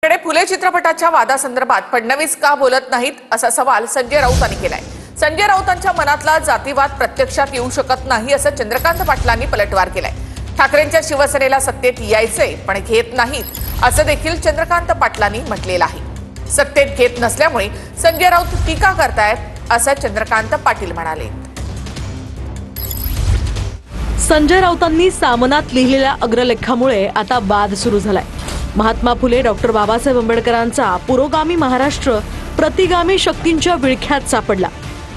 कडे फुले चित्रपटाच्या वादासंदर्भात फडणवीस का बोलत नाहीत असा सवाल संजय राऊतांनी केलाय। संजय राऊतांच्या मनातला जातीवाद प्रत्यक्षात येऊ शकत नाही असं चंद्रकांत पाटलांनी पलटवार केलाय। ठाकरेंच्या शिवसेनेला सत्तेत यायचंय पण घेत नाहीत असं देखील चंद्रकांत पाटलांनी म्हटलेलं आहे। सत्तेत घेत नसल्यामुळे संजय राऊत टीका करतायत असं चंद्रकांत पाटील म्हणाले। संजय राऊतांनी सामनात लिहिलेल्या अग्रलेखामुळे आता वाद सुरू झालाय। महात्मा फुले डॉक्टर बाबासाहेब आंबेडकरांचा पुरोगामी महाराष्ट्र प्रतिगामी शक्तींच्या विळख्यात सापडला।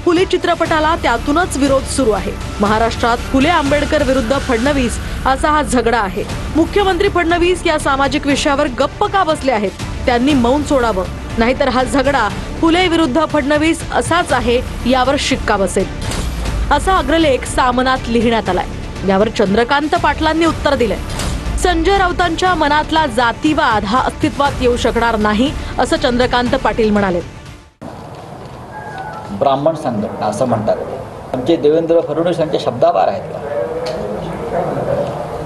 फुले चित्रपटाला त्यातूनच विरोध सुरू आहे। महाराष्ट्रात फुले आंबेडकर विरुद्ध फडणवीस असा हा झगडा आहे। मुख्यमंत्री फडणवीस या सामाजिक विषयावर गप्प का बसले आहेत? त्यांनी मौन सोडावं, नाहीतर हा झगडा फुले विरुद्ध फडणवीस असाच आहे यावर शिक्का बसेल असा अग्रलेख सामनात लिहिण्यात आलाय। यावर चंद्रकांत पाटलांनी उत्तर दिलंय। संजय राऊतांच्या मनातला जातीवाद हा अस्तित्वात येऊ शकणार नाही असं चंद्रकांत पाटील म्हणाले। ब्राह्मण संघटना असं म्हणतात, आमचे देवेंद्र फडणवीस यांच्या शब्दाबार आहेत का?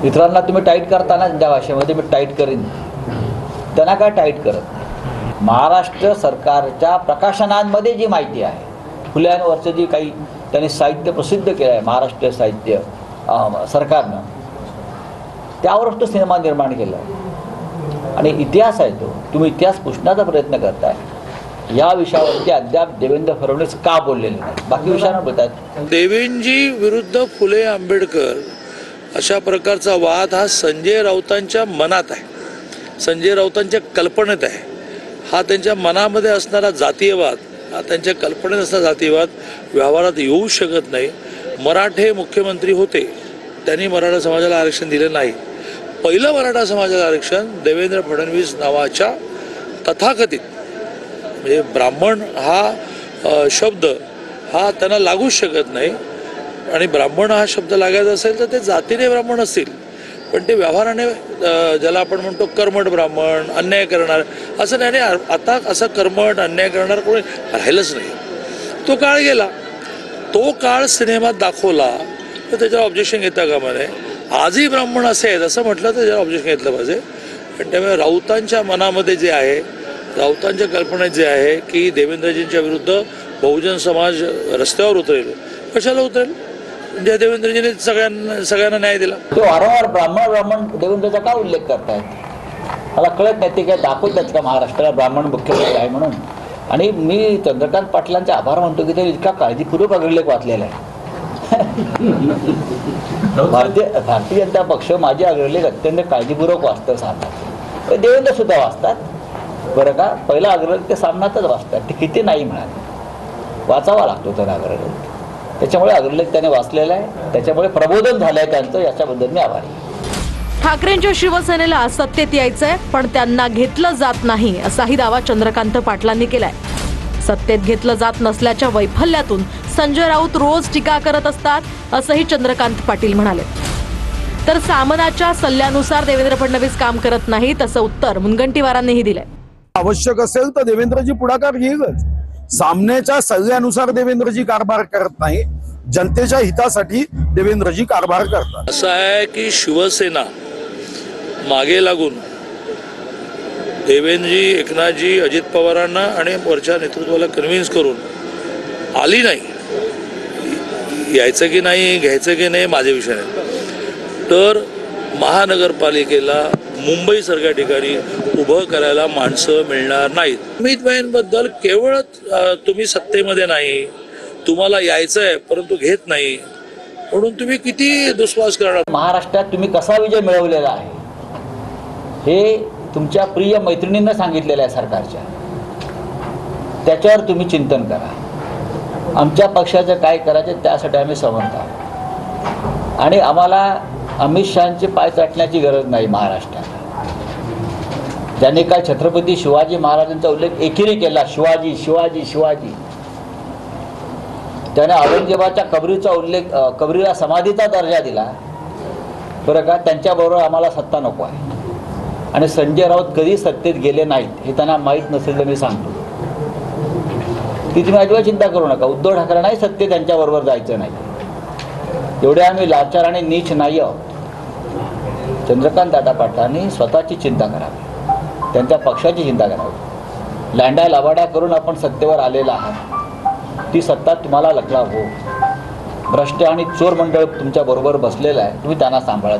इतरांना तुम्ही टाईट करताना त्या भाषेमध्ये मी टाईट करीन, त्यांना काय टाईट करत? महाराष्ट्र सरकारच्या प्रकाशनांमध्ये जी माहिती आहे, फुल्यांवरचं जी काही त्यांनी साहित्य प्रसिद्ध केलं आहे महाराष्ट्र साहित्य सरकारनं, त्यावरच तो सिनेमा निर्माण केला आणि इतिहास आहे तो। तुम्ही इतिहास पुसण्याचा प्रयत्न करताय। या विषयावरती अद्याप देवेंद्र फडणवीस का बोललेले नाही, बाकी विषयांवर बोलतात। देवेंद्रजी विरुद्ध फुले आंबेडकर अशा प्रकारचा वाद हा संजय राऊतांच्या मनात आहे, संजय राऊतांच्या कल्पनेत आहे। हा त्यांच्या मनामध्ये असणारा जातीयवाद, हा त्यांच्या कल्पनेत असणारा जातीयवाद व्यवहारात येऊ शकत नाही। मराठे मुख्यमंत्री होते, त्यांनी मराठा समाजाला आरक्षण दिले नाही। पहिलं मराठा समाजाला आरक्षण देवेंद्र फडणवीस नावाच्या तथाकथित म्हणजे ब्राह्मण हा शब्द हा त्यांना लागूच शकत नाही। आणि ब्राह्मण हा शब्द लागायचा असेल तर ते जातीने ब्राह्मण असतील, पण ते व्यवहाराने ज्याला आपण म्हणतो कर्मठ ब्राह्मण, अन्याय करणार असं नाही। आता असं कर्मठ अन्याय करणार कोणी राहिलंच नाही। तो काळ गेला, तो काळ सिनेमात दाखवला तर त्याच्यावर ऑब्जेक्शन घेता कामा नये। आजही ब्राह्मण असे आहेत असं म्हटलं तर त्याच्यावर ऑब्जेक्शन घेतलं पाहिजे। पण त्यामुळे राऊतांच्या मनामध्ये जे आहे, राऊतांच्या कल्पनेत जे आहे की देवेंद्रजींच्या विरुद्ध बहुजन समाज रस्त्यावर उतरेल, कशाला उतरेल? म्हणजे देवेंद्रजींनी सगळ्यांना न्याय दिला। ते वारंवार ब्राह्मण देवेंद्रचा का उल्लेख करतायत मला कळत नाही। ते काय दाखवतात का महाराष्ट्राला ब्राह्मण मुख्यमंत्री आहे म्हणून? आणि मी चंद्रकांत पाटलांचे आभार मानतो की ते इतका काळजीपूर्वक अग्रलेख वाचलेला आहे। भारतीय जनता पक्ष माझे अग्रलेख अत्यंत काळजीपूर्वक वाचतं सांगतात, देवेंद्र सुद्धा वाचतात बरं का। पहिला अग्रलेख ते सामनातच वाचतात, ते किती नाही म्हणाले, वाचावा लागतो त्यांना अग्रलेख। त्याच्यामुळे अग्रलेख त्याने वाचलेला आहे, त्याच्यामुळे प्रबोधन झालंय त्यांचं, याच्याबद्दल मी आभारी आहे। ठाकरेंच्या शिवसेनेला सत्तेत यायचंय पण त्यांना घेतलं जात नाही असाही दावा चंद्रकांत पाटलांनी केलाय। सत्तेत घेतलं जात नसल्याच्या वैफल्यातून संजय राऊत रोज टीका करत असतात असंही चंद्रकांत पाटील म्हणाले। तर सामनाच्या सल्ल्यानुसार देवेंद्र फडणवीस काम करत नाहीत असं उत्तर मुनगंटीवारांनीही दिलंय। आवश्यक असेल तर देवेंद्रजी पुढाकार घेईलच। सामन्याच्या सल्ल्यानुसार देवेंद्रजी कारभार करत नाही, जनतेच्या हितासाठी देवेंद्रजी कारभार करतात। असं आहे की शिवसेना मागे लागून देवेंद्रजी, एकनाथजी, अजित पवारांना आणि वरच्या नेतृत्वाला कन्व्हिन्स करून आली नाही। यायचं की नाही, घ्यायचं की नाही माझे विषय नाही। तर महानगरपालिकेला मुंबईसारख्या ठिकाणी उभं करायला माणसं मिळणार नाहीत। अमित भाईंबद्दल केवळ तुम्ही सत्तेमध्ये नाही, तुम्हाला यायचंय परंतु घेत नाही म्हणून तुम्ही किती दुस्वास करणार? महाराष्ट्रात तुम्ही कसा विजय मिळवलेला आहे हे तुमच्या प्रिय मैत्रिणींना सांगितलेलं आहे सरकारच्या, त्याच्यावर तुम्ही चिंतन करा। आमच्या पक्षाचं काय करायचं त्यासाठी आम्ही समर्थ आहोत आणि आम्हाला अमित शहाचे पाय चाटण्याची गरज नाही। महाराष्ट्रात ज्यांनी काय छत्रपती शिवाजी महाराजांचा उल्लेख एकेरी केला, शिवाजी शिवाजी शिवाजी, त्याने औरंगजेबाच्या कबरीचा उल्लेख, कबरीला समाधीचा दर्जा दिला बरं का। त्यांच्याबरोबर आम्हाला सत्ता नको आहे आणि संजय राऊत कधी सत्तेत गेले नाहीत हे त्यांना माहीत नसेल तर मी सांगतो की तुम्ही अजिबात चिंता करू नका। उद्धव ठाकरे नाही सत्तेत त्यांच्याबरोबर जायचं नाही, एवढे आम्ही लाचार आणि नीच नाही आहोत। चंद्रकांत दादा पाटलांनी स्वतःची चिंता करावी। त्यांच्या पक्षाची चिंता करावी. लँडा लबाड्या करून आपण सत्तेवर आलेला आहात, ती सत्ता तुम्हाला लटला हो. भ्रष्ट आणि चोर मंडळ तुमच्या बरोबर बसलेलं आहे, तुम्ही त्यांना सांभाळत